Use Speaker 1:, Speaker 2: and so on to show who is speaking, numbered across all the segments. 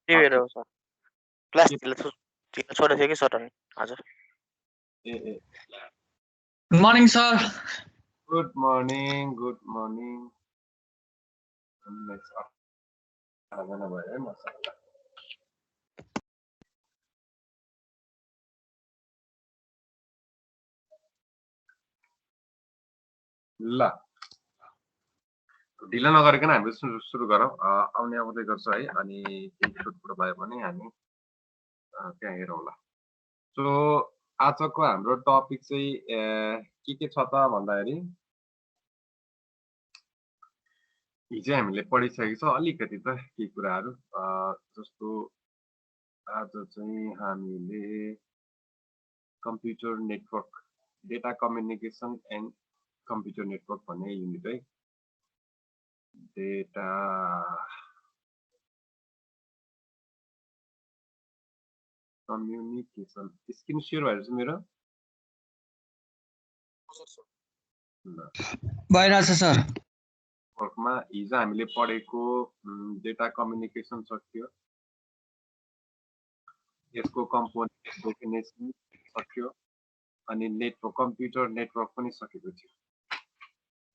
Speaker 1: के भएर हो सर क्लास ढिलो छोडेको थियो कि सर अनि हजुर
Speaker 2: good morning sir
Speaker 3: good morning ल ढिलो नगरिकन हामी सुरु गरौँ आउँदै गर्छ है अनि केही सोध्नु भयो भने हामी त्यहाँ हेरौँला सो आजको हाम्रो टपिक चाहिँ के छ त भन्दाखेरि हिजो हामीले पढिसकेको छ अलिकति त केही कुराहरू जस्तो आज चाहिँ हामीले computer network data communication and computer network भन्ने युनिट है डेटा कम्युनिकेसन स्क्रिन शेयर भएर चाहिँ मेरो
Speaker 2: भइरहेछ सर
Speaker 3: वर्कमा हिजो हामीले पढेको डेटा कम्युनिकेसन सक्यो यसको कम्पोनेन्ट डेफिनेसन सक्यो अनि नेटवर्क कम्प्युटर नेटवर्क पनि सकेको थियो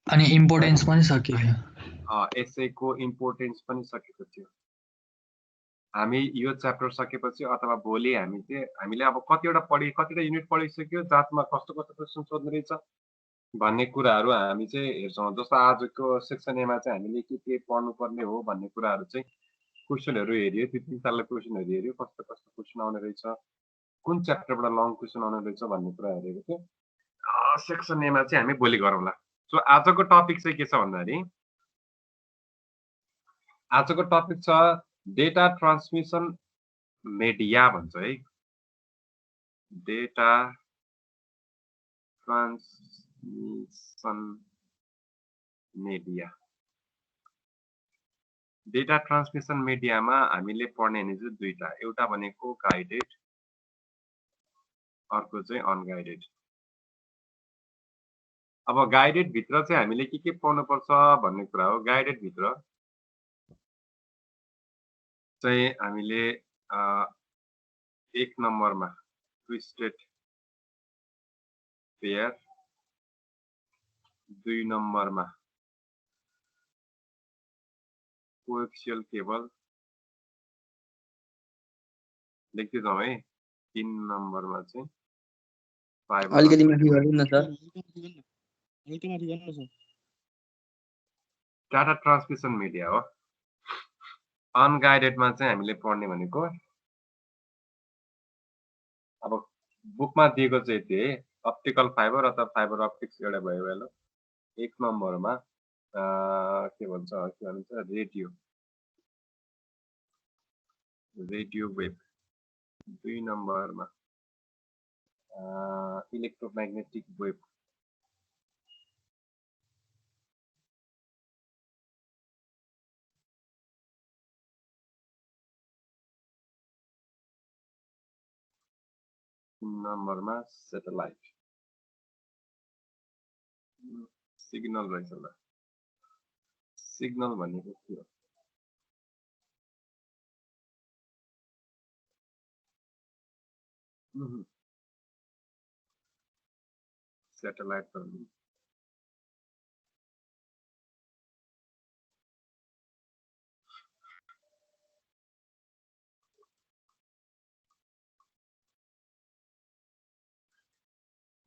Speaker 2: अनि इम्पोर्टेन्स पनि सकियो
Speaker 3: यसैको इम्पोर्टेन्स पनि सकेको थियो हामी यो च्याप्टर सकेपछि अथवा भोलि हामीले अब कतिवटा युनिट पढिसक्यो जातमा कस्तो क्वेसन सोध्नु रहेछ भन्ने कुराहरू हामी चाहिँ हेर्छौँ जस्तो आजको सेक्सन एमा चाहिँ हामीले के पढ्नुपर्ने हो भन्ने कुराहरू चाहिँ क्वेसनहरू हेरियो 3 सालको क्वेसनहरू हेरियो कस्तो क्वेसन आउने रहेछ कुन च्याप्टरबाट लङ क्वेसन आउने रहेछ भन्ने कुरा हेरेको थियो सेक्सन एमा चाहिँ हामी भोलि गरौँला सो आजको टपिक चाहिँ के छ भन्दाखेरि आजको टपिक छ डेटा ट्रान्समिसन मिडिया भन्छ है data transmission media data transmission मिडियामा हामीले पढ्ने चाहिँ दुईटा एउटा भनेको गाइडेड अर्को चाहिँ अनगाइडेड अब गाइडेड भित्र चाहिँ हामीले के पढ्नुपर्छ भन्ने कुरा हो गाइडेड भित्र चाहिँ हामीले 1 नम्बरमा ट्विस्टेड पेयर 2 नम्बरमा कोएक्सियल केबल लेख्दै जाउँ है 3 नम्बरमा चाहिँ फाइबर
Speaker 4: अलिकति माथि गर्नु न सर
Speaker 3: डाटा ट्रान्समिसन मिडिया हो अनगाइडेडमा चाहिँ हामीले पढ्ने भनेको अब बुकमा दिएको चाहिँ यति है अप्टिकल फाइबर अथवा फाइबर अप्टिक्स एउटा भयो हेलो 1 नम्बरमा के भन्छ रेडियो वेभ 2 नम्बरमा इलेक्ट्रोम्याग्नेटिक वेभ नम्बरमा सैटेलाइट सिग्नल रहेछ ल सिग्नल भनेको के हो सैटेलाइट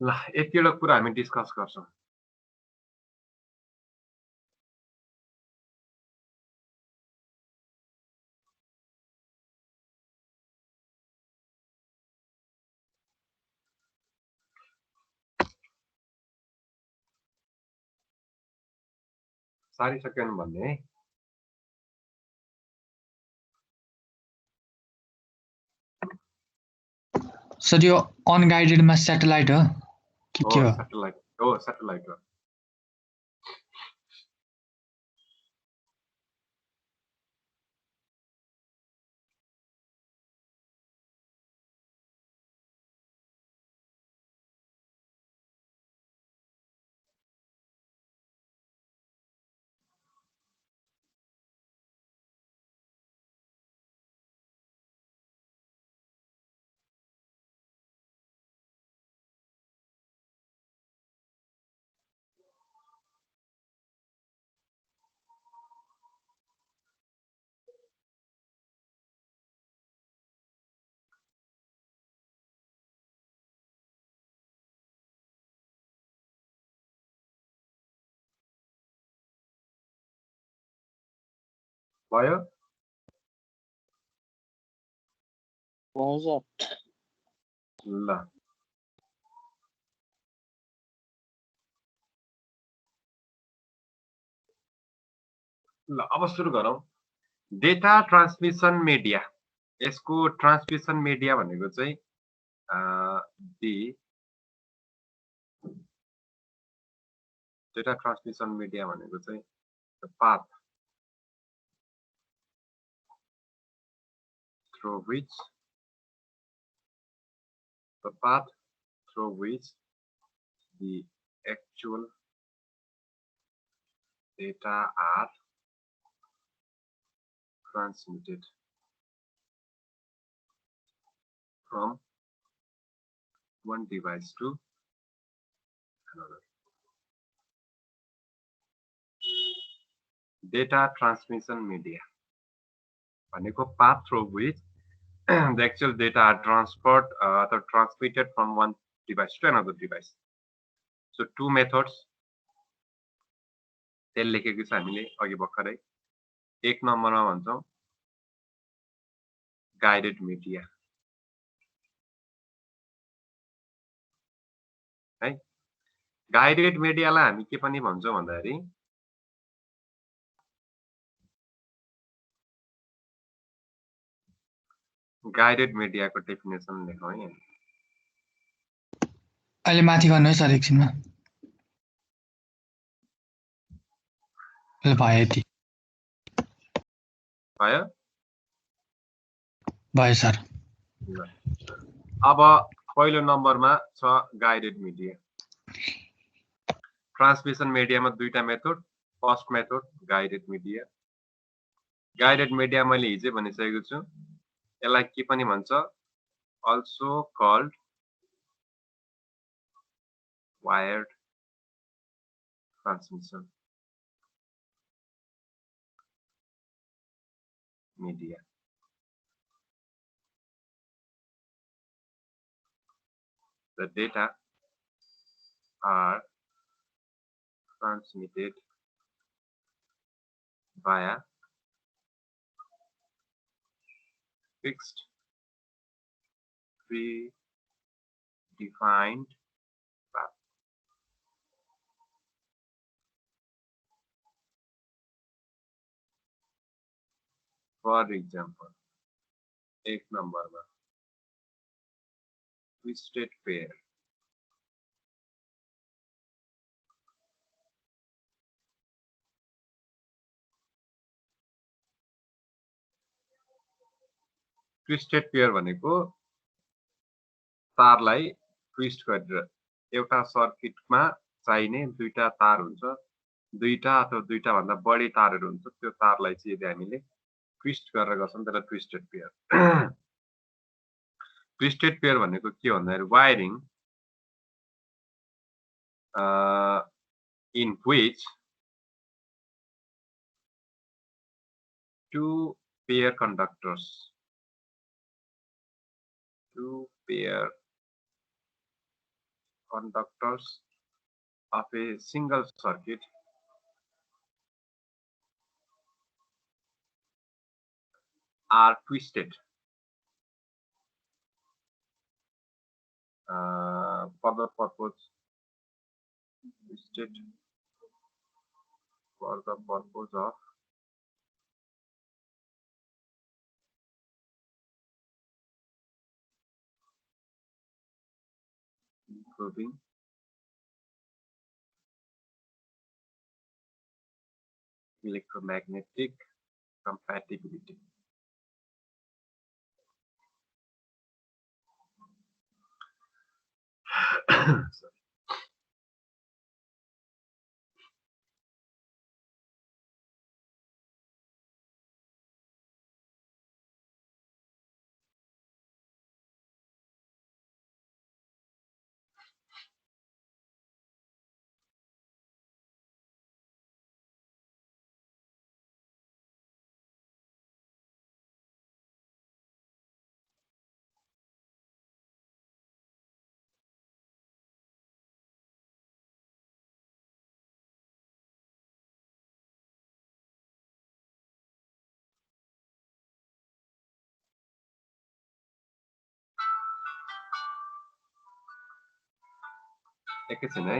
Speaker 3: ल यतिवटा कुरा हामी डिस्कस गर्छौं सारी सकेन भन्ने
Speaker 2: सर यो अनगाइडेडमा सैटेलाइट हो के हो
Speaker 3: सैटेलाइट हो भयो
Speaker 1: हुन्छ
Speaker 3: ल ल अब सुरु गरौँ डेटा ट्रान्समिसन मिडिया यसको ट्रान्समिसन मिडिया भनेको चाहिँ दी डेटा ट्रान्समिसन मिडिया भनेको चाहिँ path through which the path through which the actual data are transmitted from one device to another. Data transmission media भनेको path through which the actual data are transferred or transmitted from one device to another device. So two methods त्यसले लेखेको छ हामीले अघि भर्खरै एक नम्बरमा भन्छौं guided media है गाइडेड मिडियालाई हामी के पनि भन्छौं भन्दाखेरि गाइडेड मिडियाको डेफिनेसन लेखौँ है
Speaker 2: अहिले माथि गर्नुहोस् सर एकछिनमा ल भयो यति
Speaker 3: भयो
Speaker 2: भयो सर
Speaker 3: अब पहिलो नम्बरमा छ गाइडेड मिडिया ट्रान्समिसन मिडियामा दुईटा method first method guided media मैले हिजै भनिसकेको छु यसलाई के पनि भन्छ also called wired transmission media the data are transmitted via fixed predefined path. For example, एक नम्बरमा twisted pair ट्विस्टेड पेयर भनेको तारलाई ट्विस्ट गरेर एउटा सर्किटमा चाहिने दुईटा तार हुन्छ दुईटा अथवा दुईटा भन्दा बढी तारहरू हुन्छ त्यो तारलाई चाहिँ यदि हामीले ट्विस्ट गरेर गर्छौं त्यसलाई ट्विस्टेड पेयर ट्विस्टेड पेयर भनेको के भन्दाखेरि wiring in which two pair conductors of a single circuit are twisted for the purpose of improving electromagnetic compatibility. Sorry. एकैछिन है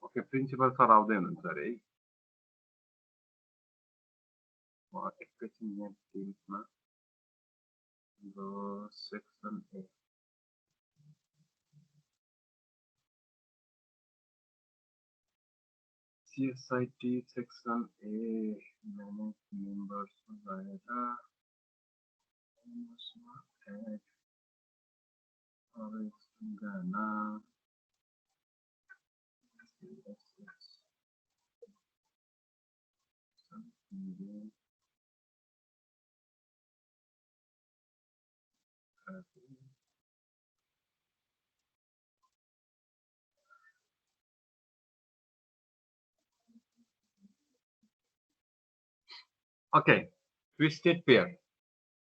Speaker 3: ओके प्रिन्सिपल सर आउँदै हुनुहुन्छ अरे है म एकैछिन यहाँ टिममा section A CSIT section A manage मेम्बर्समा गएर गाना ओके ट्विस्टेड पेयर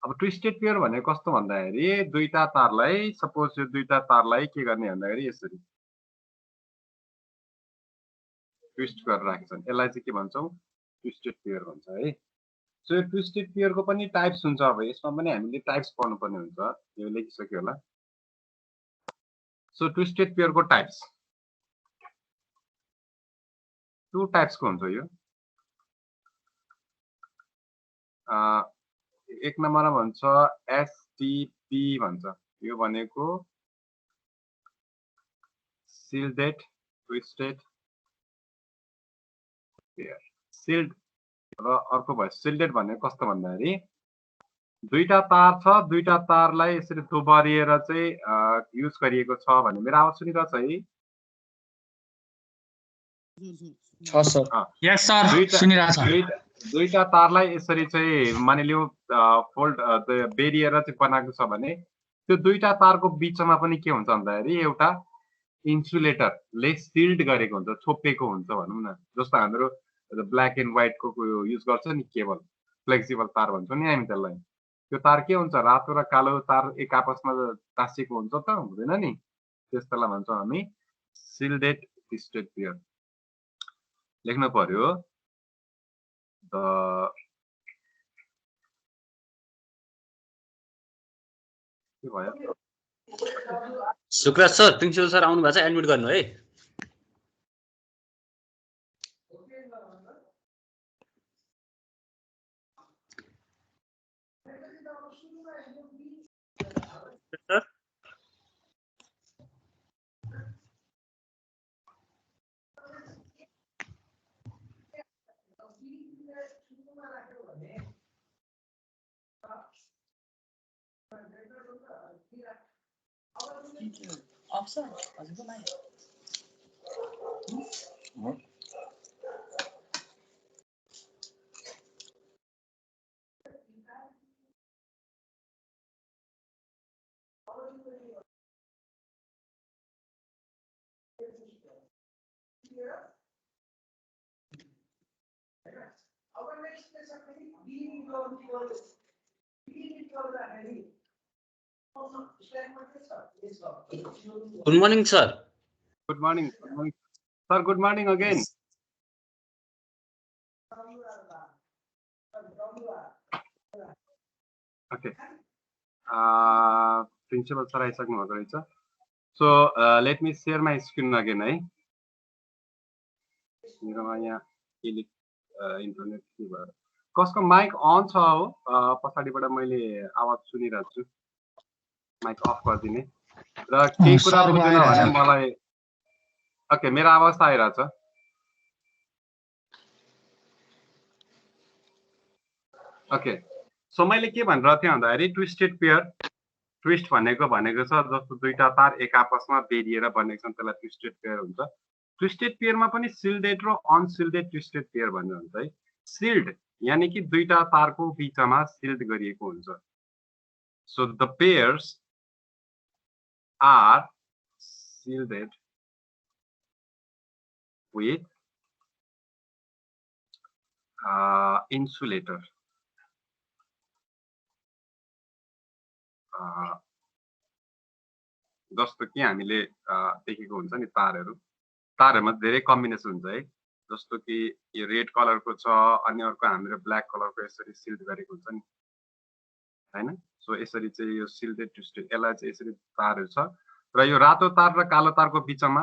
Speaker 3: अब ट्विस्टेड पेयर भनेको कस्तो भन्दाखेरि दुईटा तारलाई सपोज यो दुईटा तारलाई के गर्ने भन्दाखेरि यसरी ट्विस्ट गरेर राख्छन् यसलाई चाहिँ के भन्छौँ ट्विस्टेड पेयर भन्छ है सो यो ट्विस्टेड पेयरको पनि टाइप्स हुन्छ अब यसमा पनि हामीले टाइप्स पढ्नुपर्ने हुन्छ यो लेखिसक्यो होला सो ट्विस्टेड पेयरको टाइप्स टु टाइप्सको हुन्छ यो एक नम्बरमा भन्छ STP भन्छ यो भनेको सिल्डेड ट्विस्टेड पेयर सिल्ड र अर्को भयो सिल्डेड भनेको कस्तो भन्दाखेरि दुईटा तार छ दुईटा तारलाई यसरी दोहोरिएर चाहिँ युज गरिएको छ भने मेरो आवाज सुनिरहेछ है
Speaker 2: छ सर यस सर सुनिरहेछ
Speaker 3: दुईटा तारलाई यसरी चाहिँ मानिलियो फोल्ड बेरिएर चाहिँ बनाएको छ भने त्यो दुईटा तारको बीचमा पनि के हुन्छ भन्दाखेरि एउटा इन्सुलेटरले सिल्ड गरेको हुन्छ छोपेको हुन्छ भनौँ न जस्तो हाम्रो ब्ल्याक एन्ड व्हाइटको युज गर्छ नि केबल फ्लेक्सिबल तार भन्छौँ नि हामी त्यसलाई त्यो तार के हुन्छ रातो र कालो तार एक आपसमा टाँसिएको हुन्छ त हुँदैन नि त्यस्तोलाई भन्छौँ हामी सिल्डेड ट्विस्टेड पेयर लेख्नु पर्यो के भयो
Speaker 4: सुकराज सर प्रिन्सिपल सर आउनु भएको छ एडमिट गर्नु है सर
Speaker 5: Option, हजुरको my
Speaker 4: good morning sir
Speaker 3: good morning sir good morning again okay principal sir आइसक्नु भएको रहेछ so let me share my screen again है मेरोमा यहाँ इन्टरनेट के भयो कसको माइक अन छ हो पछाडिबाट मैले आवाज सुनिरहेको छु माइक अफ गरिदिने र केही कुरा बुझेन भने मलाई ओके मेरो आवाज त आइरहेछ ओके सो मैले के भनिरहेको थिएँ भन्दाखेरि ट्विस्टेड पेयर ट्विस्ट भनेको छ जस्तो दुईटा तार एक आपसमा बेरिएर बनेको छन् त्यसलाई ट्विस्टेड पेयर हुन्छ। ट्विस्टेड पेयरमा पनि सिल्डेड र अनसिल्डेड ट्विस्टेड पेयर भन्ने हुन्छ है। सिल्ड यानी कि दुईटा तारको बीचमा सिल्ड गरिएको हुन्छ। So the pairs are shielded with insulator. जस्तो कि हामीले देखेको हुन्छ नि तारहरुमा धेरै कम्बिनेसन हुन्छ है। जस्तो कि यो रेड कलरको छ अनि अर्को हाम्रो ब्ल्याक कलरको यसरी सिल्ड गरेको हुन्छ नि हैन। सो यसरी चाहिँ यो सिल्डेड ट्विस्टेड यसलाई चाहिँ यसरी तारहरु छ र यो रातो तार र कालो तारको बीचमा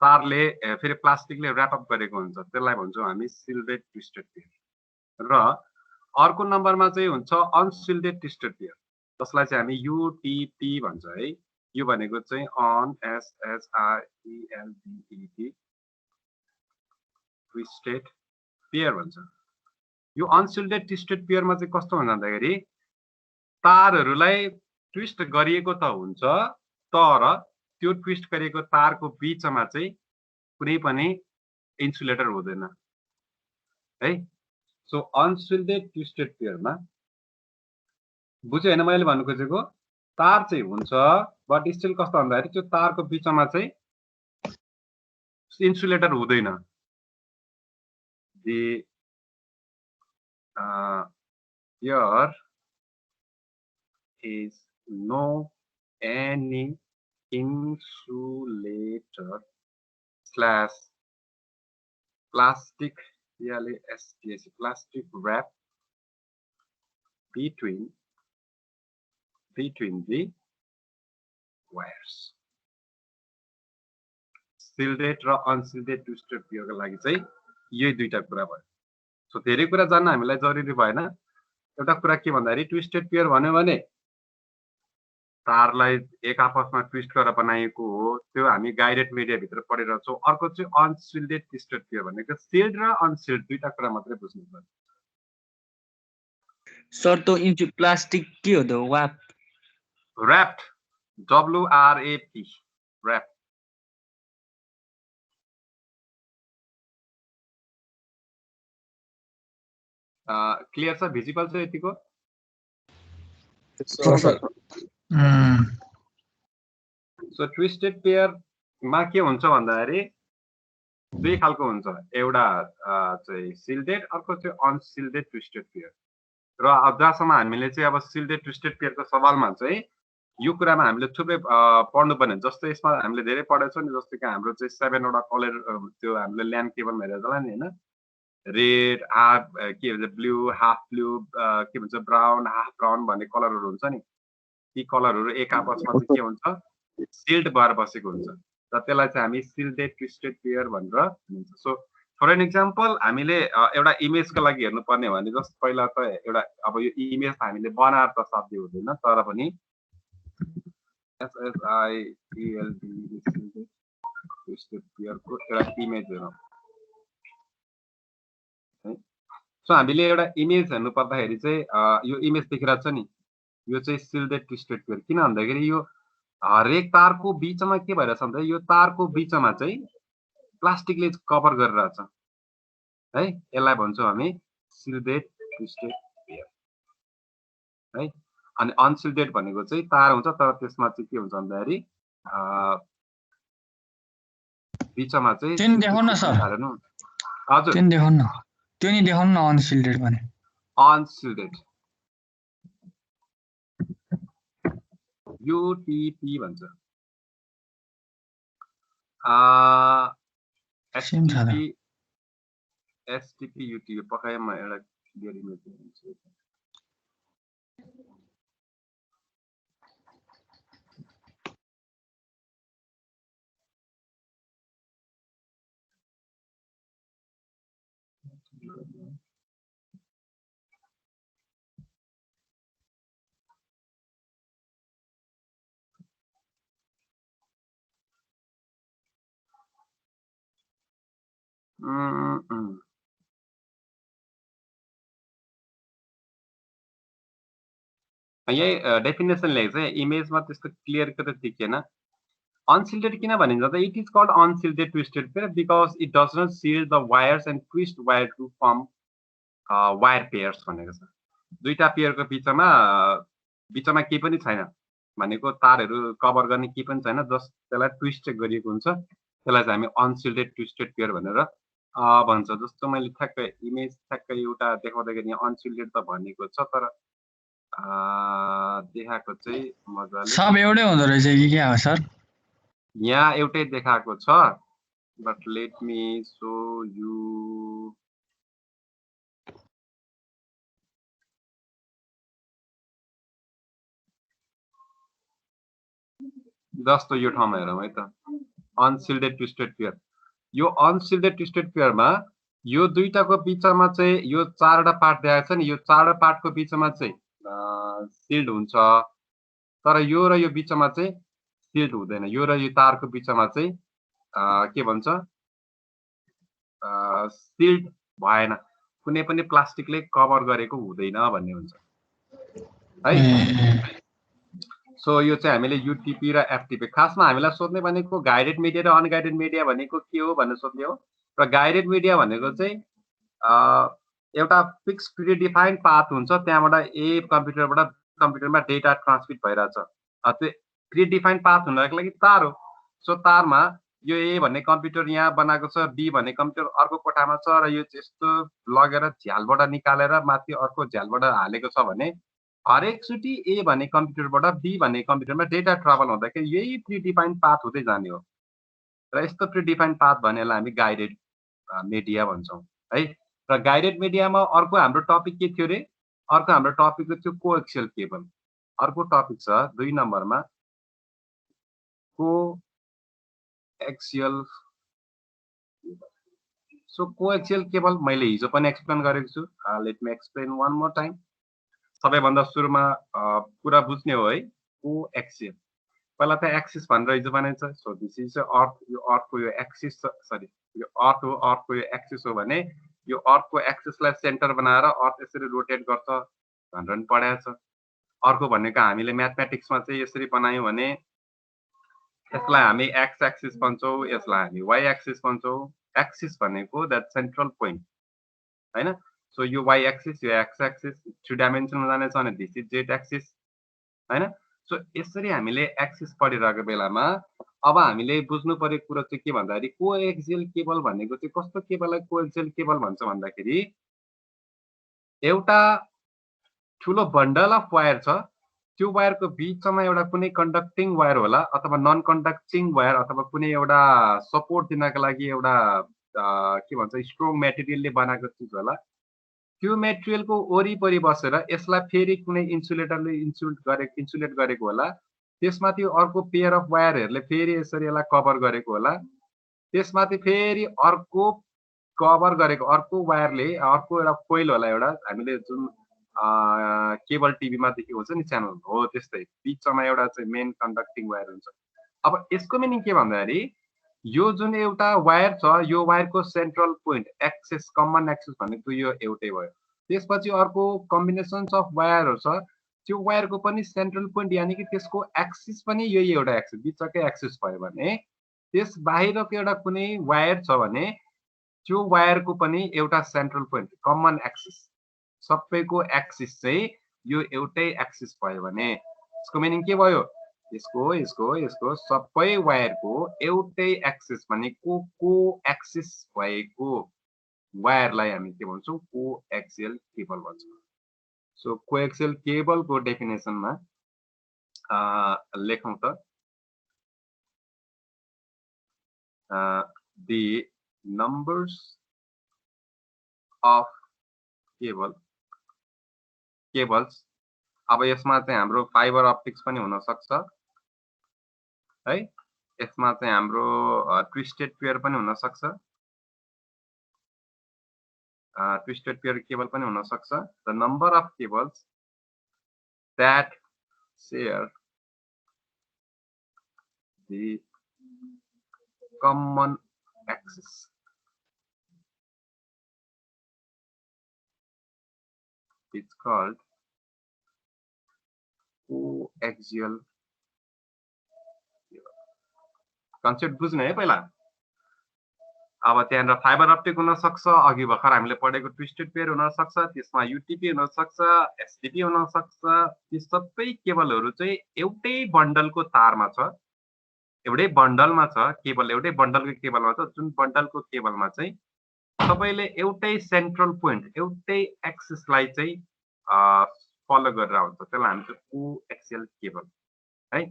Speaker 3: तारले फेरि प्लास्टिकले र्याप अप गरेको हुन्छ, त्यसलाई भन्छौँ हामी सिल्डेड ट्विस्टेड पेयर। र अर्को नम्बरमा चाहिँ हुन्छ अनसिल्डेड ट्विस्टेड पेयर, जसलाई चाहिँ हामी युटीपी भन्छ है। यो भनेको चाहिँ अनएसएचआरईएलडीईटी ट्विस्टेड पेयर भन्छ। यो अनसिल्डेड ट्विस्टेड पेयरमा चाहिँ कस्तो हुन्छ भन्दाखेरि तारहरुलाई ट्विस्ट गरिएको त हुन्छ तर त्यो ट्विस्ट गरेको तारको बीचमा चाहिँ कुनै पनि इन्सुलेटर हुँदैन है। सो अनसिल्डेड ट्विस्टेड पेयरमा बुझ्यो हैन मैले भन्नु खोजेको, तार चाहिँ हुन्छ बट स्टिल कस्तो भन्दाखेरि त्यो तारको बीचमा चाहिँ इन्सुलेटर हुँदैन। The here is no any insulator slash plastic plastic wrap between the wires. Shielded र अनसिल्डेड ट्विस्टेड पेयरको लागि चाहिँ यही दुईटा कुरा भयो। सो धेरै कुरा जान्न हामीलाई जरुरी भएन। एउटा कुरा के भन्दाखेरि ट्विस्टेड पेयर भन्यो भने तारलाई एक आपसमा ट्विस्ट गरेर बनाएको हो, त्यो हामी गाइडेड मिडिया भित्र पढेर छौं। अर्को चाहिँ अनसिल्डेड ट्विस्टेड पेयर भनेको सिल्ड र अनसिल्ड दुईटा कुरा मात्रै बुझ्नुपर्छ।
Speaker 6: सर तो इन्चु प्लास्टिक के हो त व्याप
Speaker 3: र्याप्ड WRAP र्याप। क्लियर छ, भिजिबल छ यतिको? सो ट्विस्टेड पेयरमा के हुन्छ भन्दाखेरि दुई खालको हुन्छ, एउटा चाहिँ सिल्डेड अर्को चाहिँ अनसिल्डेड ट्विस्टेड पेयर। र जहाँसम्म हामीले चाहिँ अब सिल्डेड ट्विस्टेड पेयरको सवालमा चाहिँ यो कुरामा हामीले थुप्रै पढ्नु पर्ने। जस्तै यसमा हामीले धेरै पढेछौँ नि, जस्तो कि हाम्रो चाहिँ 7 वटा कलर त्यो हामीले ल्याम्प केबल हेरेर जाला नि हैन। रेड हाफ के भन्छ ब्लू हाफ ब्लू के भन्छ ब्राउन हाफ ब्राउन भन्ने कलरहरु हुन्छ नि। ती कलरहरु एक आपसमा चाहिँ के हुन्छ सिल्ड भएर बसेको हुन्छ र त्यसलाई चाहिँ हामी सिल्डेड ट्विस्टेड पेयर भनेर भन्छ। सो फर एन एक्जाम्पल हामीले एउटा इमेजको लागि हेर्नु पर्ने भने जस्तो पहिला त एउटा अब यो इमेज हामीले बनाएर त साध्य हुँदैन, तर पनि SSIELD ट्विस्टेड पेयरको एउटा इमेज हेरौँ है। सो हामीले एउटा इमेज हेर्नु पर्दाखेरि चाहिँ यो इमेज देखिरहेको छ नि, यो चाहिँ सिल्डेड ट्विस्टेड पेयर। किन भन्दाखेरि यो हरेक तारको बीचमा के भइरहेछ भन्दा यो तारको बीचमा चाहिँ प्लास्टिकले कभर गरिरहेछ है। यसलाई भन्छौँ हामी सिल्डेड ट्विस्टेड पेयर है। अनि अनसिल्डेड भनेको चाहिँ तार हुन्छ तर त्यसमा चाहिँ के हुन्छ भन्दाखेरि बीचमा चाहिँ
Speaker 2: त्यो नि देखाउन न सर।
Speaker 3: हजुर
Speaker 2: त्यो नि देखाउन न, त्यो नि देखाउन न अनसिल्डेड भने।
Speaker 3: अनसिल्डेड UTP भन्छ। STP UTP पकाएमा एउटा क्लियर इमेज हुन्छ। यही डेफिनेसन लेखेको छ इमेजमा त्यस्तो क्लियर गरेर देखिएन अनसिल्टेड किन भनिन्छ त it is called unshielded twisted pair because it does not shield the wires and twist wire to form wire pairs भनेको छ दुईटा पेयरको बिचमा केही पनि छैन भनेको तारहरू कभर गर्ने केही पनि छैन जस त्यसलाई ट्विस्ट गरिएको हुन्छ त्यसलाई चाहिँ हामी अनसिल्टेड ट्विस्टेड पेयर भनेर भन्छ जस्तो मैले ठ्याक्कै इमेज ठ्याक्कै एउटा देखाउँदाखेरि यहाँ अनसिल्टेड त भनेको छ तर देखाएको चाहिँ मजाले
Speaker 2: सब एउटै हुँदो रहेछ कि क्या हो सर
Speaker 3: यहाँ एउटै देखाएको छ but let me so you जस्तो यो ठाउँमा हेरौँ है त अनसिल्डेड ट्विस्टेड पेयर यो अनसिल्डेड ट्विस्टेड पेयरमा यो दुईटाको बिचमा चाहिँ यो चारवटा पार्ट देखाएको छ नि यो चारवटा पार्टको बिचमा चाहिँ सिल्ड हुन्छ तर यो र यो बिचमा चाहिँ सिल्ड हुँदैन यो र यो तारको बिचमा चाहिँ के भन्छ सिल्ड भएन कुनै पनि प्लास्टिकले कभर गरेको हुँदैन भन्ने हुन्छ है सो यो चाहिँ हामीले युटिपी र एफटिपी खासमा हामीलाई सोध्ने भनेको गाइडेड मिडिया र अनगाइडेड मिडिया भनेको के हो भनेर सोध्ने हो र गाइडेड मिडिया भनेको चाहिँ एउटा फिक्स प्रिडिफाइन्ड पाथ हुन्छ त्यहाँबाट ए कम्प्युटरमा डेटा ट्रान्समिट भइरहेछ त्यो प्रिडिफाइन्ड पाथ हुनको लागि तार हो सो तारमा यो ए भन्ने कम्प्युटर यहाँ बनाएको छ बी भन्ने कम्प्युटर अर्को कोठामा छ र यो यस्तो लगेर झ्यालबाट निकालेर माथि अर्को झ्यालबाट हालेको छ भने हरेकचोटि ए भन्ने कम्प्युटरबाट बी भन्ने कम्प्युटरमा डेटा ट्राभल हुँदाखेरि यही प्रिडिफाइन्ड पाथ हुँदै जाने हो र यस्तो प्रिडिफाइन्ड पाथ भनेलाई हामी गाइडेड मिडिया भन्छौँ है र गाइडेड मिडियामा अर्को हाम्रो टपिक के थियो अरे अर्को हाम्रो टपिक थियो कोएक्सियल केबल अर्को टपिक छ 2 नम्बरमा कोएक्सियल सो कोएक्सियल केबल मैले हिजो पनि एक्सप्लेन गरेको छु let me explain one more time सबैभन्दा सुरुमा कुरा बुझ्ने हो है कोएक्सियल पहिला त एक्सिस भनेर हिजो बनाइन्छ सो दिस इज अर्थ यो अर्थको यो एक्सिस सरी यो अर्थ हो अर्थको यो एक्सिस हो भने यो अर्थको एक्सिसलाई सेन्टर बनाएर अर्थ यसरी रोटेट गर्छ भनेर पनि पढाएको छ अर्को भनेको हामीले म्याथमेटिक्समा चाहिँ यसरी बनायौँ भने यसलाई हामी एक्स एक्सिस भन्छौँ यसलाई हामी वाइ एक्सिस भन्छौँ एक्सिस भनेको द्याट सेन्ट्रल पोइन्ट हैन सो यो वाइ एक्सिस यो एक्स एक्सिस 3 डाइमेन्सनमा जानेछ भने दिस इज जेड एक्सिस हैन सो यसरी हामीले एक्सिस पढिरहेको बेलामा अब हामीले बुझ्नु परेको कुरा चाहिँ के भन्दाखेरि कोएक्सियल केबल भनेको चाहिँ कस्तो केबललाई कोएक्सियल केबल भन्छ भन्दाखेरि एउटा ठुलो बन्डल अफ वायर छ त्यो वायरको बिचमा एउटा कुनै कन्डक्टिङ वायर होला अथवा नन कन्डक्टिङ वायर अथवा कुनै एउटा सपोर्ट दिनको लागि एउटा के भन्छ स्ट्रङ मेटेरियलले बनाएको चिज होला त्यो मेटेरियलको वरिपरि बसेर यसलाई फेरि कुनै इन्सुलेटरले इन्सुलेट गरेको होला त्यसमाथि अर्को पेयर अफ वायरहरूले फेरि यसरी यसलाई कभर गरेको होला त्यसमाथि फेरि अर्को कभर गरेको अर्को वायरले अर्को एउटा कोइल होला एउटा हामीले जुन केबल टिभीमा देखेको हुन्छ नि च्यानल हो त्यस्तै बिचमा एउटा चाहिँ मेन कन्डक्टिङ वायर हुन्छ अब यसको मिनिङ के भन्दाखेरि यो जुन एउटा वायर छ यो वायरको central point axis common axis भनेको यो एउटै भयो त्यसपछि अर्को कम्बिनेसन्स अफ वायरहरू छ त्यो वायरको पनि सेन्ट्रल पोइन्ट यानि कि त्यसको एक्सिस पनि यही एउटा एक्सिस बिचकै एक्सिस भयो भने त्यस बाहिरको एउटा कुनै वायर छ भने त्यो वायरको पनि एउटा सेन्ट्रल पोइन्ट कमन एक्सिस सबैको एक्सिस चाहिँ यो एउटै एक्सिस भयो भने यसको मिनिङ के भयो यसको सबै वायरको एउटै एक्सिस भनेको को एक्सिस भएको वायरलाई हामी के भन्छौँ कोएक्सियल केबल भन्छौँ सो कोएक्सियल केबलको डेफिनेसनमा लेखौँ त the numbers of cables अब यसमा चाहिँ हाम्रो फाइबर अप्टिक्स पनि हुन सक्छ है यसमा चाहिँ हाम्रो ट्विस्टेड पेयर पनि हुन सक्छ ट्विस्टेड पेयर केबल पनि हुन सक्छ the number of cables that share the common axis it's called axial concept बुझ्ने है पहिला। अब त्यहाँनिर फाइबर अप्टिक हुन सक्छ, अघि भर्खर हामीले पढेको ट्विस्टेड पेयर हुन सक्छ, त्यसमा युटिपी हुन सक्छ, एसटिपी हुन सक्छ। ती सबै केबलहरू चाहिँ एउटै बन्डलको तारमा छ, एउटै बन्डलमा छ, केबल एउटै बन्डलको केबलमा छ, जुन बन्डलको केबलमा चाहिँ सबैले एउटै सेन्ट्रल पोइन्ट, एउटै एक्सिसलाई चाहिँ फलो गरेर हुन्छ। त्यसलाई हामी चाहिँ कोएक्सियल केबल है।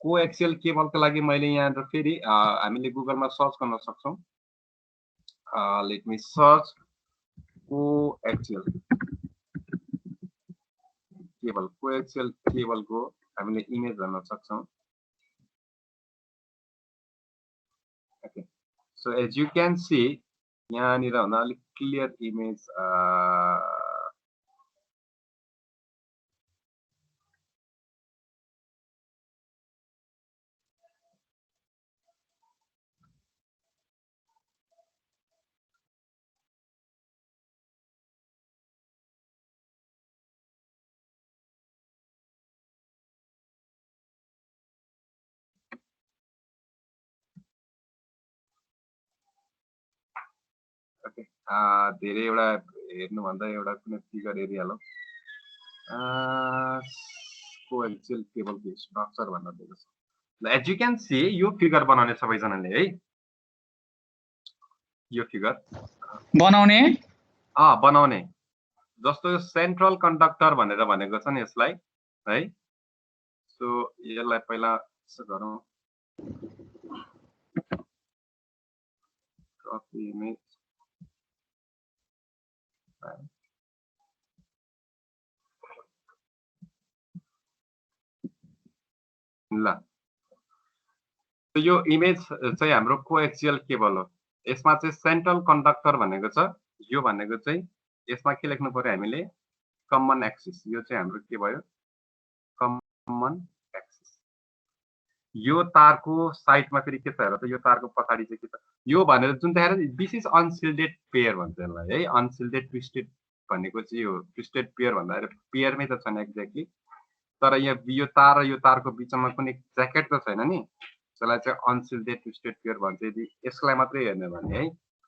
Speaker 3: कोएक्सियल केबलको लागि मैले यहाँनिर फेरि हामीले गुगलमा सर्च गर्न सक्छौँ। Let me search coaxial cable. Coaxial केबलको हामीले इमेज हेर्न सक्छौँ। Okay, so as you can see यहाँनिर भन्दा अलिक क्लियर इमेज ओके, धेरै एउटा हेर्नुभन्दा एउटा कुनै फिगर हेरिहालौँ। कोएक्सियल केबलको स्ट्रक्चर भन्न दिएको छ। एज यु क्यान सी यो फिगर बनाउने सबैजनाले है, यो फिगर
Speaker 2: बनाउने
Speaker 3: बनाउने जस्तो सेन्ट्रल कन्डक्टर भनेर भनेको छ नि यसलाई है। सो यसलाई पहिला यसो गरौँ, कपी इमेज ल। यो इमेज चाहिँ हाम्रो कोएक्सियल केबल हो। यसमा चाहिँ सेन्ट्रल कन्डक्टर भनेको छ। यो भनेको चाहिँ यसमा के लेख्नु पर्यो हामीले, कमन एक्सिस। यो चाहिँ हाम्रो के भयो, कमन एक्सिस। यो तारको साइडमा फेरि के छ हेर त, यो तारको पछाडि चाहिँ के छ, यो भनेर जुन देखाएर दिस इज अनसिल्डेड पेयर भन्छ यसलाई है। अनसिल्डेड ट्विस्टेड भनेको चाहिँ यो ट्विस्टेड पेयर भन्दाखेरि पेयरमै त छैन एक्ज्याक्टली, तर यो तार र यो तारको बिचमा कुनै ज्याकेट त छैन नि, त्यसलाई चाहिँ अनसिल्डेड ट्विस्टेड पेयर भन्छ यदि यसलाई मात्रै हेर्ने भने है।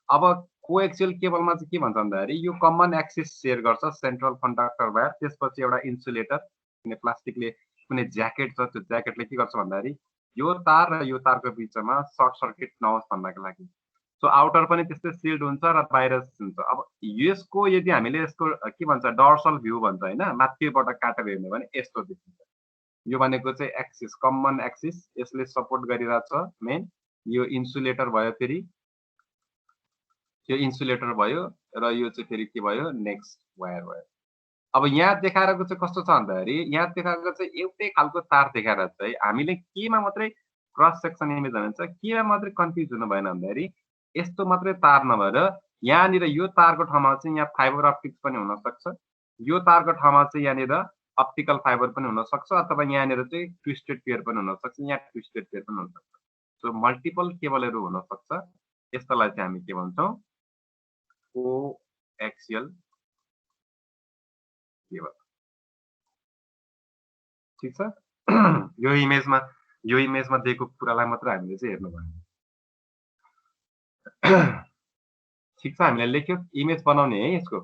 Speaker 3: अब कोएक्सियल केबलमा चाहिँ के भन्छ भन्दाखेरि यो कमन एक्सिस सेयर गर्छ सेन्ट्रल कन्डक्टर वायर, त्यसपछि एउटा इन्सुलेटर, कुनै प्लास्टिकले कुनै ज्याकेट छ, त्यो ज्याकेटले के गर्छ भन्दाखेरि यो तार र यो तारको बिचमा सर्ट सर्किट नहोस् भन्नको लागि। सो आउटर पनि त्यस्तै सिल्ड हुन्छ र बाहिर हुन्छ। अब यसको यदि हामीले यसको के भन्छ डर्सल भ्यू भन्छ होइन, माथिबाट काटेर हेर्ने भने यस्तो देखिन्छ। यो भनेको चाहिँ एक्सिस, कमन एक्सिस, यसले सपोर्ट गरिरहेछ मेन। यो इन्सुलेटर भयो, फेरि यो इन्सुलेटर भयो र यो चाहिँ फेरि के भयो, नेक्स्ट वायर भयो। अब यहाँ देखाएको चाहिँ कस्तो छ भन्दाखेरि यहाँ देखाएको चाहिँ एउटै खालको तार देखाएर चाहिँ हामीले केमा मात्रै क्रस सेक्सन इमेज हाल्नुहुन्छ, केमा मात्रै कन्फ्युज हुनु भएन भन्दाखेरि यस्तो मात्रै तार नभएर यहाँनिर यो तारको ठाउँमा चाहिँ यहाँ फाइबर अप्टिक्स पनि हुन सक्छ, यो तारको ठाउँमा चाहिँ यहाँनिर अप्टिकल फाइबर पनि हुन सक्छ, अथवा यहाँनिर चाहिँ ट्विस्टेड पेयर पनि हुन सक्छ, यहाँ ट्विस्टेड पेयर पनि हुन सक्छ। सो मल्टिपल केबलहरू हुन सक्छ। यस्तालाई चाहिँ हामी के भन्छौँ, कोएक्सियल केबल। ठिक छ। यो इमेजमा दिएको कुरालाई मात्र हामीले चाहिँ हेर्नु भएन। ठिक छ, हामीले लेख्यो इमेज बनाउने है यसको।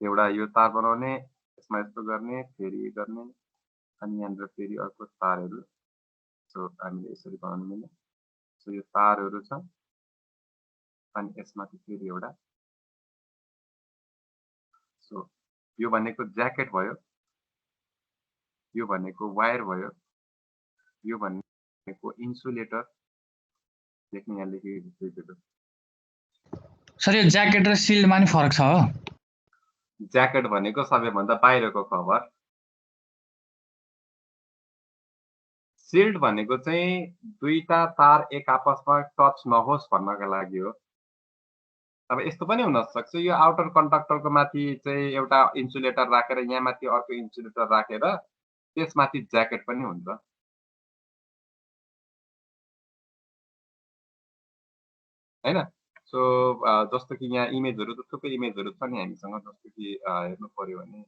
Speaker 3: एउटा यो तार बनाउने, यसमा यस्तो गर्ने, फेरि गर्ने, अनि यहाँनिर फेरि अर्को तारहरू। सो हामीले यसरी बनाउनु मिल्यो। सो यो तारहरू छ, अनि यसमाथि फेरि एउटा। सो यो भनेको ज्याकेट भयो, यो भनेको वायर भयो, यो भनेको इन्सुलेटर। देख्ने यहाँ लेखेको
Speaker 2: सर यो ज्याकेट र सिल्डमा नि फरक छ हो?
Speaker 3: ज्याकेट भनेको सबैभन्दा बाहिरको कभर, सिल्ड भनेको चाहिँ दुईटा तार एक आपसमा टच नहोस् भन्नका लागि हो। अब यस्तो पनि हुन सक्छ, यो आउटर कन्डक्टरको माथि चाहिँ एउटा इन्सुलेटर राखेर यहाँ माथि अर्को इन्सुलेटर राखेर त्यसमाथि ज्याकेट पनि हुन्छ हैन। सो जस्तो कि यहाँ इमेजहरु त थुप्रै इमेजहरु छ नि हामीसँग जस्तो कि हेर्नु पर्यो भने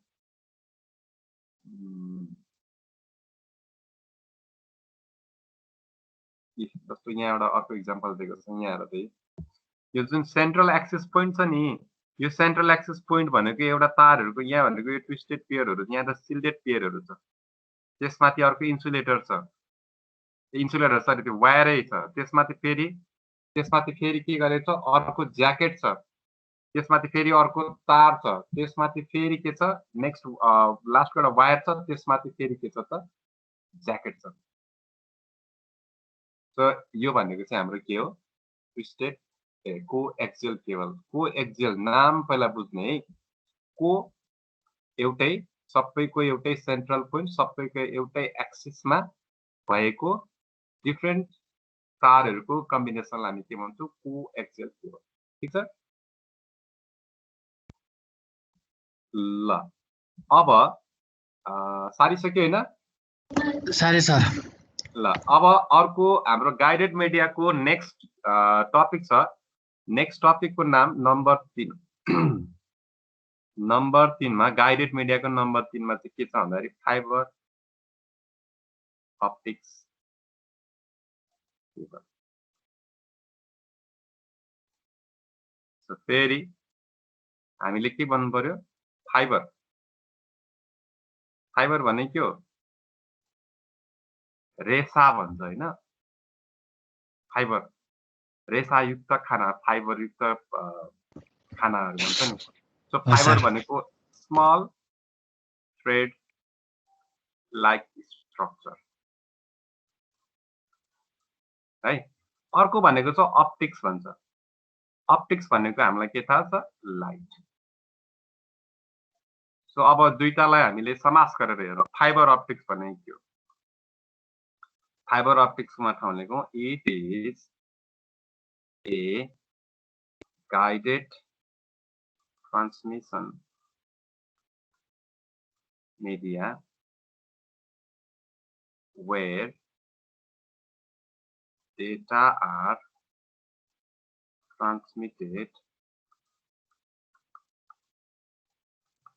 Speaker 3: जस्तो यहाँ एउटा अर्को इक्जाम्पल दिएको छ यहाँ हेर त यो जुन सेन्ट्रल एक्सेस पोइन्ट छ नि यो सेन्ट्रल एक्सेस पोइन्ट भनेको एउटा तारहरुको यहाँ भनेको यो ट्विस्टेड पेयरहरु यहाँ त सिल्डेड पेयरहरु छ त्यसमाथि अर्को इन्सुलेटर छ इन्सुलेटर सरी त्यो वायरै छ त्यसमाथि फेरि के गरेछ अर्को ज्याकेट छ त्यसमाथि फेरि अर्को तार छ त्यसमाथि फेरि के छ नेक्स्ट लास्टको एउटा वायर छ त्यसमाथि फेरि के छ त ज्याकेट छ सो यो भनेको चाहिँ हाम्रो के हो ट्विस्टेड कोएक्सियल केबल कोएक्सियल नाम पहिला बुझ्ने है को एउटै सबैको एउटै सेन्ट्रल पोइन्ट सबैको एउटै एक्सिसमा भएको डिफरेन्ट तारहरुको कम्बिनेसनलाई हामी के भन्छौं कोएक्सियल केबल ठीक छ ल अब सारिसक्यो हैन
Speaker 2: सारे सर
Speaker 3: ल अब अर्को हाम्रो गाइडेड मिडियाको नेक्स्ट टपिक छ नेक्स्ट टपिकको नाम नम्बर 3 नम्बर 3 मा गाइडेड मिडियाको नम्बर 3 मा चाहिँ के छ भन्दाखेरि फाइबर अप्टिक्स सो फेरि हामीले के भन्नु पर्यो फाइबर फाइबर भने के हो रेसा भन्छ हैन फाइबर रेसायुक्त खाना फाइबरयुक्त खानाहरु भन्छ नि सो फाइबर भनेको स्मल थ्रेड लाइक स्ट्रक्चर है अर्को भनेको छ अप्टिक्स भन्छ अप्टिक्स भनेको हामीलाई के थाहा छ लाइट सो अब दुईटालाई हामीले समास गरेर हेरौँ फाइबर अप्टिक्स भनेको के हो फाइबर अप्टिक्स मा ठाउँ लेखौं it is a guided transmission media where data are transmitted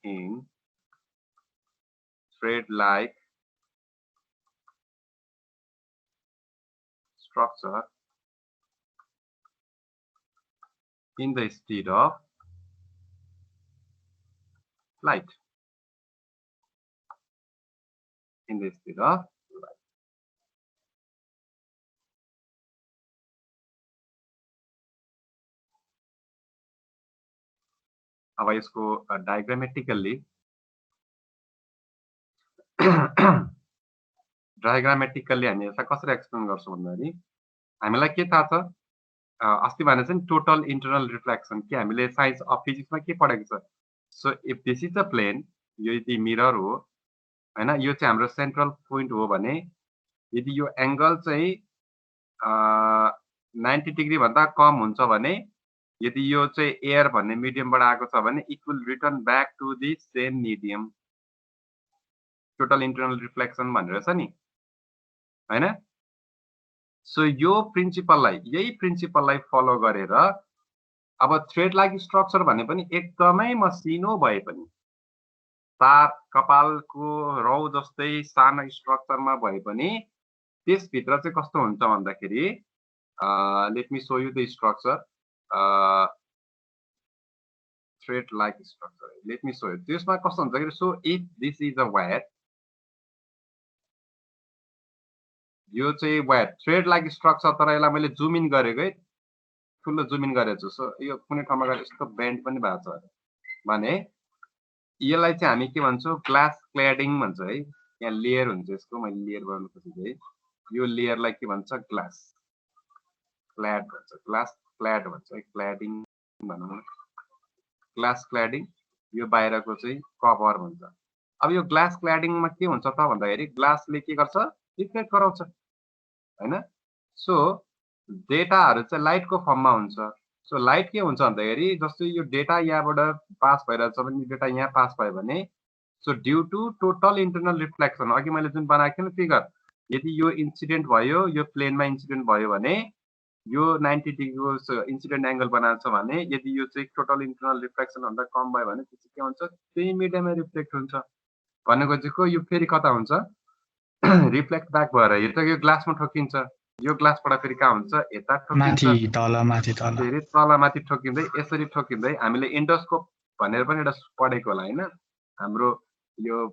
Speaker 3: in thread-like structure in the speed of light. In the speed of light. अब यसको डायग्रामेटिकली हामी यसलाई कसरी एक्सप्लेन गर्छौं भन्दाखेरि हामीलाई के थाहा छ अस्ति भने चाहिँ टोटल इन्टरनल रिफ्लेक्सन के हामीले साइन्स अफ फिजिक्समा के पढेको छ so if this is a plane यो यदि मिरर हो हैन यो चाहिँ हाम्रो सेन्ट्रल पोइन्ट हो भने यदि यो एंगल चाहिँ 90 डिग्री भन्दा कम हुन्छ भने यदि यो चाहिँ एयर भन्ने मिडियमबाट आएको छ भने it will return back to the same medium total internal reflection भनेर छ नि हैन सो यो प्रिन्सिपललाई यही प्रिन्सिपललाई फलो गरेर अब थ्रेड लाइक स्ट्रक्चर भने पनि एकदमै मसिनो भए पनि तार कपालको रौ जस्तै सानो स्ट्रक्चरमा भए पनि त्यस भित्र चाहिँ कस्तो हुन्छ भन्दाखेरि let me show you the structure thread like structure let me show you त्यसमा कस्तो हुन्छ कि so if this is a wire यो चाहिँ वायर थ्रेड लाइक स्ट्रक्चर तर यसलाई मैले जुम इन गरेको है ठुलो जुम इन गरेछु सो यो कुनै ठाउँमा गएर यस्तो बेन्ड पनि भएको छ भने यसलाई चाहिँ हामी के भन्छौं ग्लास क्ल्याडिङ भन्छ है यहाँ लेयर हुन्छ यसको मैले लेयर बनाउन खोजेको है यो लेयरलाई के भन्छ ग्लास क्ल्याड भन्छ ग्लास क्ल्याड भन्छ है क्ल्याडिङ भनौं ग्लास क्ल्याडिङ यो बाहिरको चाहिँ कभर भन्छ अब यो ग्लास क्ल्याडिङमा के हुन्छ त भन्दाखेरि ग्लासले के गर्छ रिफ्लेक्ट गराउँछ हैन सो डेटाहरु चाहिँ लाइटको फर्ममा हुन्छ सो लाइट के हुन्छ भन्दाखेरि जस्तो यो डेटा यहाँबाट पास भइरहेछ भने डेटा यहाँ पास भयो भने so due to total internal reflection अघि मैले जुन बनाएको थिएँ नि फिगर यदि यो इन्सिडेन्ट भयो यो प्लेनमा इन्सिडेन्ट भयो भने यो 90 डिग्रीको इन्सिडेन्ट एंगल बनाएको छ भने यदि यो चाहिँ टोटल इन्टरनल रिफ्लेक्सन भन्दा कम भयो भने त्यसपछि के हुन्छ त्यही मिडियममा रिफ्लेक्ट हुन्छ भनेको चाहिँ यो फेरि कता हुन्छ रिफ्लेक्ट ब्याक भएर यो त यो ग्लासमा ठोकिन्छ यो ग्लासबाट फेरि कहाँ हुन्छ यता ठोकिन्छ
Speaker 2: माथि तल माथि तल
Speaker 3: फेरि तलमाथि ठोकिँदै यसरी ठोकिँदै हामीले एन्डोस्कोप भनेर पनि एउटा पढेको होला हैन हाम्रो यो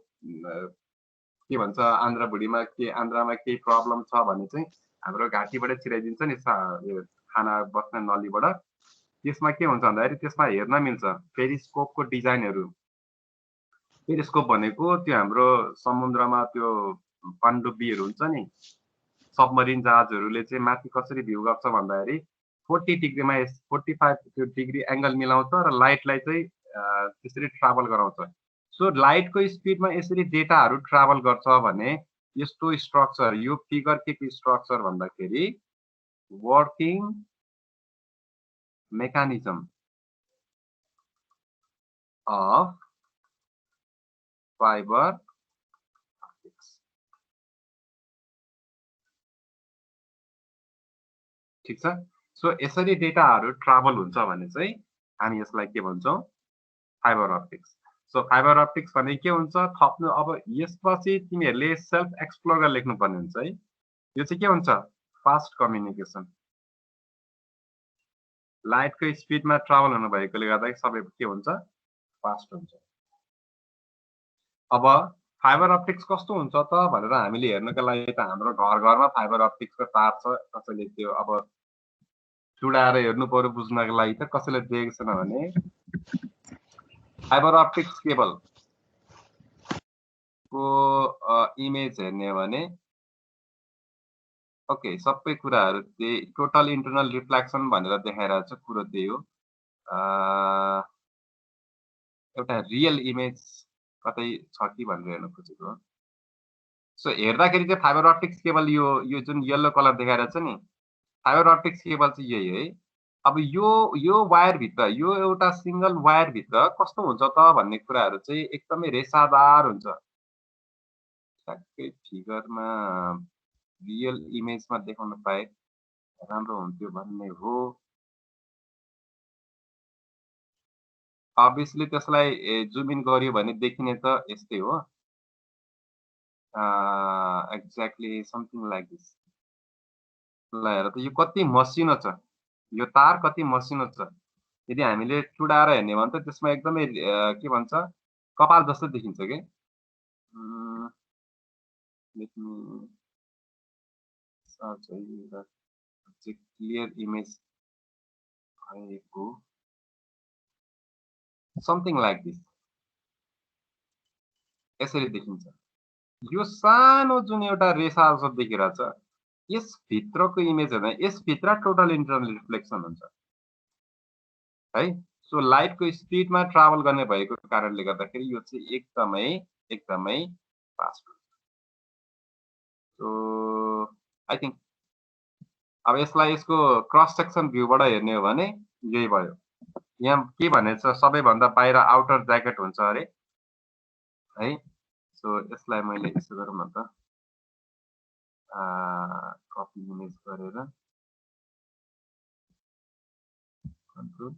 Speaker 3: के भन्छ आन्द्रा भुडीमा के आन्द्रामा केही प्रब्लम छ भने चाहिँ हाम्रो घाँटीबाट छिराइदिन्छ नि यो खाना बस्ने नलीबाट त्यसमा के हुन्छ भन्दाखेरि त्यसमा हेर्न मिल्छ पेरिस्कोपको डिजाइनहरू पेरिस्कोप भनेको त्यो हाम्रो समुद्रमा त्यो पनडुब्बीहरू हुन्छ नि सबमरिन जहाजहरूले चाहिँ माथि कसरी भ्यू गर्छ भन्दाखेरि 40 डिग्रीमा 45 डिग्री एंगल मिलाउँछ र लाइटलाई चाहिँ त्यसरी ट्राभल गराउँछ सो लाइटको स्पिडमा यसरी डेटाहरू ट्राभल गर्छ भने यस्तो स्ट्रक्चर यो फिगर के स्ट्रक्चर भन्दाखेरि working mechanism of fibre optics ठीक छ सो यसरी डेटाहरू ट्राभल हुन्छ भने चाहिँ हामी यसलाई के भन्छौं fibre optics so fibre optics भने के हुन्छ थप्नु अब यसपछि तिमीहरुले सेल्फ एक्सप्लोर गरेर लेख्नु पर्ने हुन्छ है यो चाहिँ के हुन्छ फास्ट कम्युनिकेसन लाइटको स्पिडमा ट्राभल हुनु भएकोले गर्दा सबै के हुन्छ फास्ट हुन्छ अब फाइबर ऑप्टिक्स कस्तो हुन्छ त भनेर हामीले हेर्नको लागि त हाम्रो घरमा फाइबर ऑप्टिक्सको तार छ कसैले त्यो अब चुडाएर हेर्नु पर्यो बुझ्नको लागि त कसैले देखेको छैन भने फाइबर ऑप्टिक्स केबल को इमेज हेर्ने भने ओके सबै कुराहरु त्यही टोटल इन्टरनल रिफ्लेक्सन भनेर देखाइरहेको छ कुरो त्यही हो एउटा रियल इमेज कतै छ कि भनेर हेर्न खोजेको सो हेर्दाखेरि चाहिँ फाइबर ऑप्टिक्स केबल यो जुन येलो कलर देखाइरहेको छ नि फाइबर ऑप्टिक्स केबल चाहिँ यही है अब यो वायर भित्र यो एउटा सिंगल वायर भित्र कस्तो हुन्छ त भन्ने कुराहरु चाहिँ एकदमै रेसादार हुन्छ ठ्याक्कै फिगरमा रियल इमेजमा देखाउन पाए राम्रो हुन्थ्यो भन्ने हो obviously त्यसलाई जुम इन गरियो भने देखिने त यस्तै हो एक्ज्याक्टली समथिङ लाइक दिस ल हेर त यो कति मसिनो छ यो तार कति मसिनो छ यदि हामीले चुडाएर हेर्ने भने त त्यसमा एकदमै के भन्छ कपाल जस्तो देखिन्छ के लेट मी सर्च है क्लियर इमेज आएको समथिङ लाइक दिस यसरी देखिन्छ यो सानो जुन एउटा रेसा जस्तो देखिरहेछ यस भित्रको इमेज हेर्दा यस भित्र टोटल इन्टरनल रिफ्लेक्सन हुन्छ है सो लाइटको स्पिडमा ट्राभल गर्ने भएको कारणले गर्दाखेरि यो चाहिँ एकदमै फास्ट हुन्छ सो आई थिंक अब यसलाई यसको क्रस सेक्सन भ्यूबाट हेर्ने हो भने यही भयो यहाँ के भनेछ सबैभन्दा बाहिर आउटर ज्याकेट हुन्छ अरे है सो यसलाई मैले यसो गरौँ न त कपी इमेज गरेर control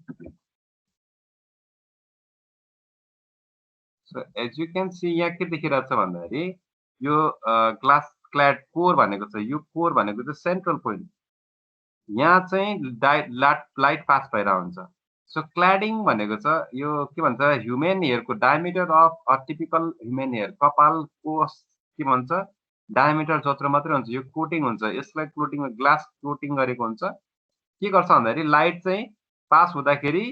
Speaker 3: so as you can see यहाँ के देखिरहेछ भन्दाखेरि यो ग्लास क्ल्याड कोर भनेको छ यो कोर भनेको चाहिँ सेन्ट्रल पोइन्ट यहाँ चाहिँ लाइट पास भएर हुन्छ सो क्ल्याडिङ भनेको छ यो के भन्छ ह्युमन हेयरको diameter of a typical human hair कपालको के भन्छ डायमिटर जत्रो मात्रै हुन्छ यो कोटिङ हुन्छ यसलाई कोटिङ ग्लास कोटिङ गरेको हुन्छ के गर्छ भन्दाखेरि लाइट चाहिँ पास हुँदाखेरि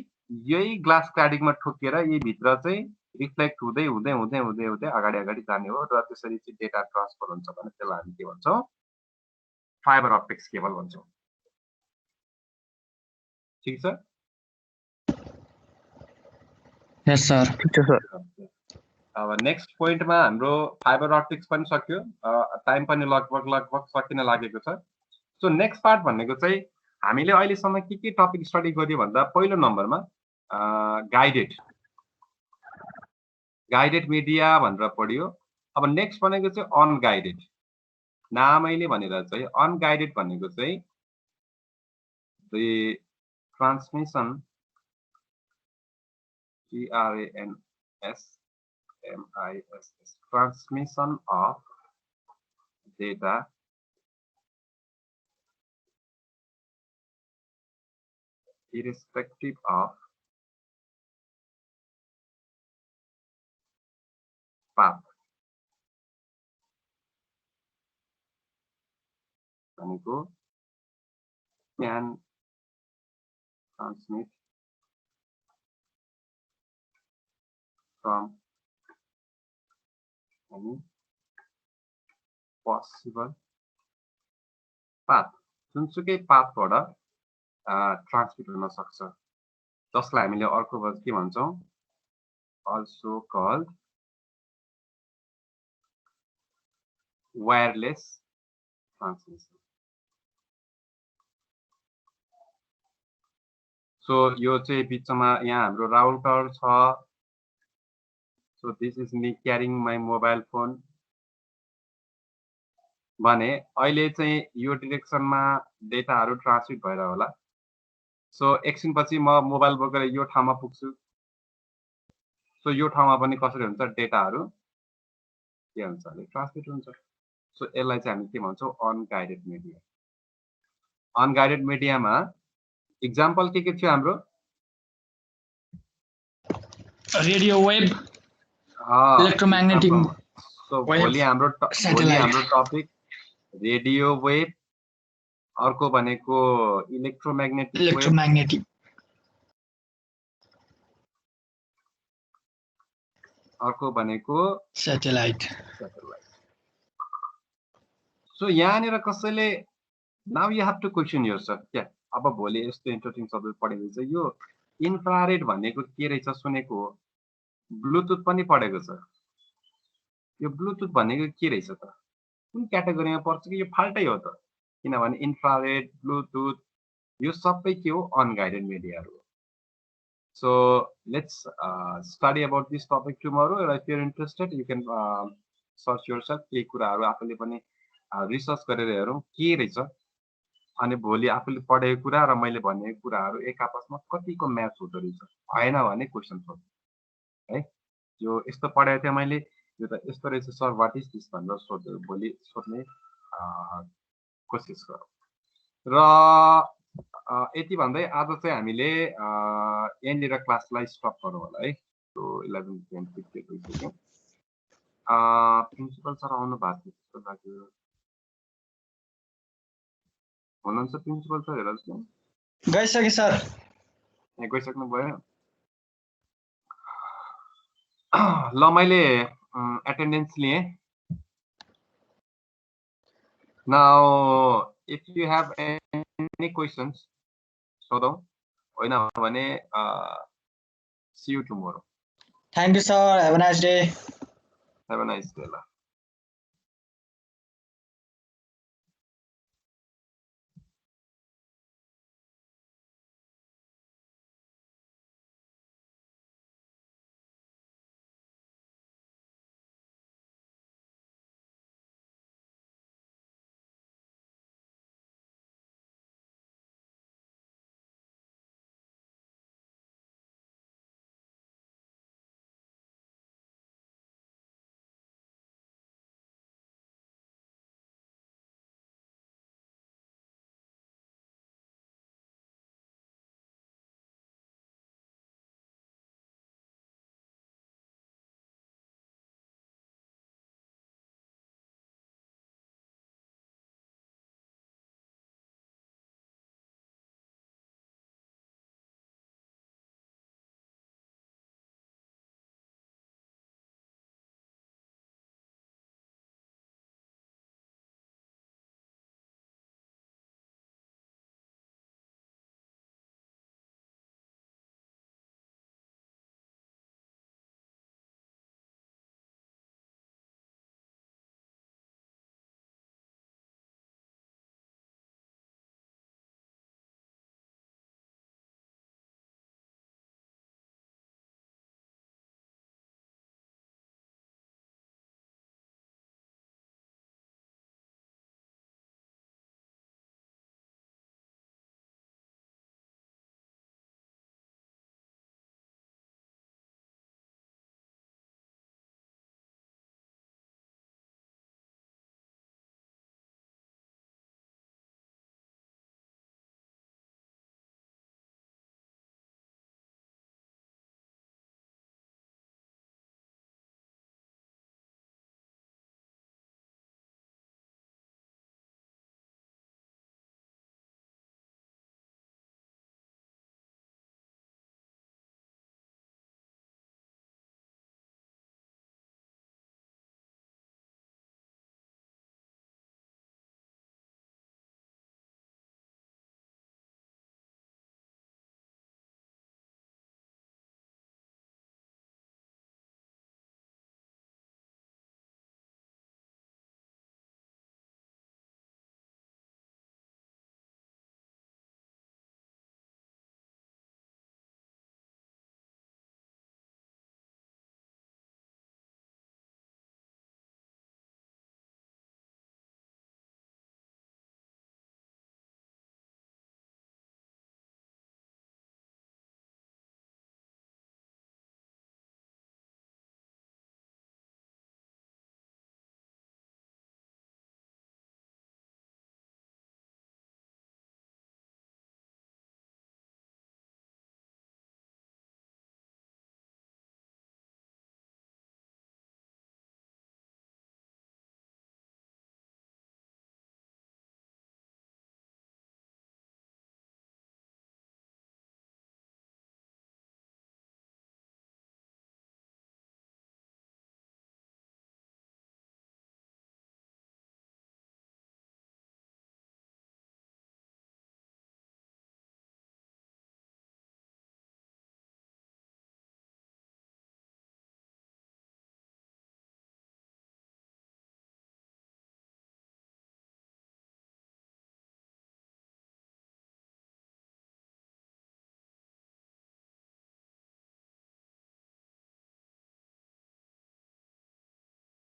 Speaker 3: यही ग्लास क्ल्याडिङमा ठोकिएर यही भित्र चाहिँ रिफ्लेक्ट हुँदै हुँदै हुँदै हुँदै हुँदै अगाडि जाने हो र त्यसरी चाहिँ डेटा ट्रान्सफर हुन्छ भने त्यसलाई हामी के भन्छौँ फाइबर ऑप्टिक्स केबल भन्छौँ ठीक छ
Speaker 2: यस सर
Speaker 1: ठीक छ सर
Speaker 3: अब नेक्स्ट पोइन्टमा हाम्रो फाइबर ऑप्टिक्स पनि सक्यो टाइम पनि लगभग सकिन लागेको छ सो नेक्स्ट पार्ट भनेको चाहिँ हामीले अहिलेसम्म के टपिक स्टडी गर्यो भन्दा पहिलो नम्बरमा गाइडेड मिडिया भनेर पढ्यो अब नेक्स्ट भनेको चाहिँ अनगाइडेड नामैले भनेर चाहिँ अनगाइडेड भनेको चाहिँ the transmission TRANSMISS transmission of data irrespective of path भनेको can transmit from any possible path जुनसुकै पाथबाट ट्रान्समिट हुन सक्छ जसलाई हामीले अर्को वर्ड के भन्छौं also called wireless transmission so यो चाहिँ बिचमा यहाँ हाम्रो राउटर छ so this is me carrying my mobile phone भने अहिले चाहिँ यो डाइरेक्सनमा डेटाहरु ट्रान्समिट भएर होला सो एकछिनपछि म मोबाइल बोकेर यो ठाउँमा पुग्छु सो यो ठाउँमा पनि कसरी हुन्छ डेटाहरु के हुन्छ भने ट्रान्समिट हुन्छ सो यसलाई चाहिँ हामी के भन्छौं अनगाइडेड मिडिया अनगाइडेड मिडियामा एक्जाम्पल के थियो हाम्रो
Speaker 2: रेडियो वेभ इलेक्ट्रोम्याग्नेटिक
Speaker 3: सो भोलि हाम्रो टपिक रेडियो वेभ अर्को भनेको इलेक्ट्रोम्याग्नेटिक अर्को भनेको
Speaker 2: सैटेलाइट
Speaker 3: सो यहाँनिर कसैले now you have to question yourself क्या अब भोलि यस्तो इन्ट्रेस्टिङ सब्जेक्ट पढेको छ यो इन्फ्रारेड भनेको के रहेछ सुनेको हो ब्लुटुथ पनि पढेको छ यो ब्लुटुथ भनेको के रहेछ त कुन क्याटेगोरीमा पर्छ कि यो फाल्टै हो त किनभने इन्फ्रारेड ब्लुटुथ यो सबै के हो अनगाइडेड मिडियाहरु हो so let's study about this topic tomorrow if you are interested you can search yourself के कुराहरु आफूले पनि रिसर्च गरेर हेरौं के रहेछ अनि भोलि आफूले पढेको कुरा र मैले भनेको कुराहरु एक आपसमा कतिको म्याच हुँदो रहेछ भएन भने क्वेशन सोध्नु है यो यस्तो पढाएको थिए मैले यो त यस्तो रहेछ सर व्हाट इज दिस भनेर सोध्नु भोलि सोध्ने कोशिश गरौँ र यति भन्दै आज चाहिँ हामीले यहाँनिर क्लासलाई स्टप गरौँ होला है सो 11 10 15 गइसक्यो प्रिन्सिपल सर आउनु भएको थियो जस्तो लाग्यो हुनुहुन्छ प्रिन्सिपल सर हेर्नुहोस् न
Speaker 2: गइसके सर
Speaker 3: ए गइसक्नु भयो ल मैले अटेन्डेन्स लिए now if you have any questions सोधौ होइन भने see you tomorrow
Speaker 2: thank you sir have a nice day
Speaker 3: have a nice day ल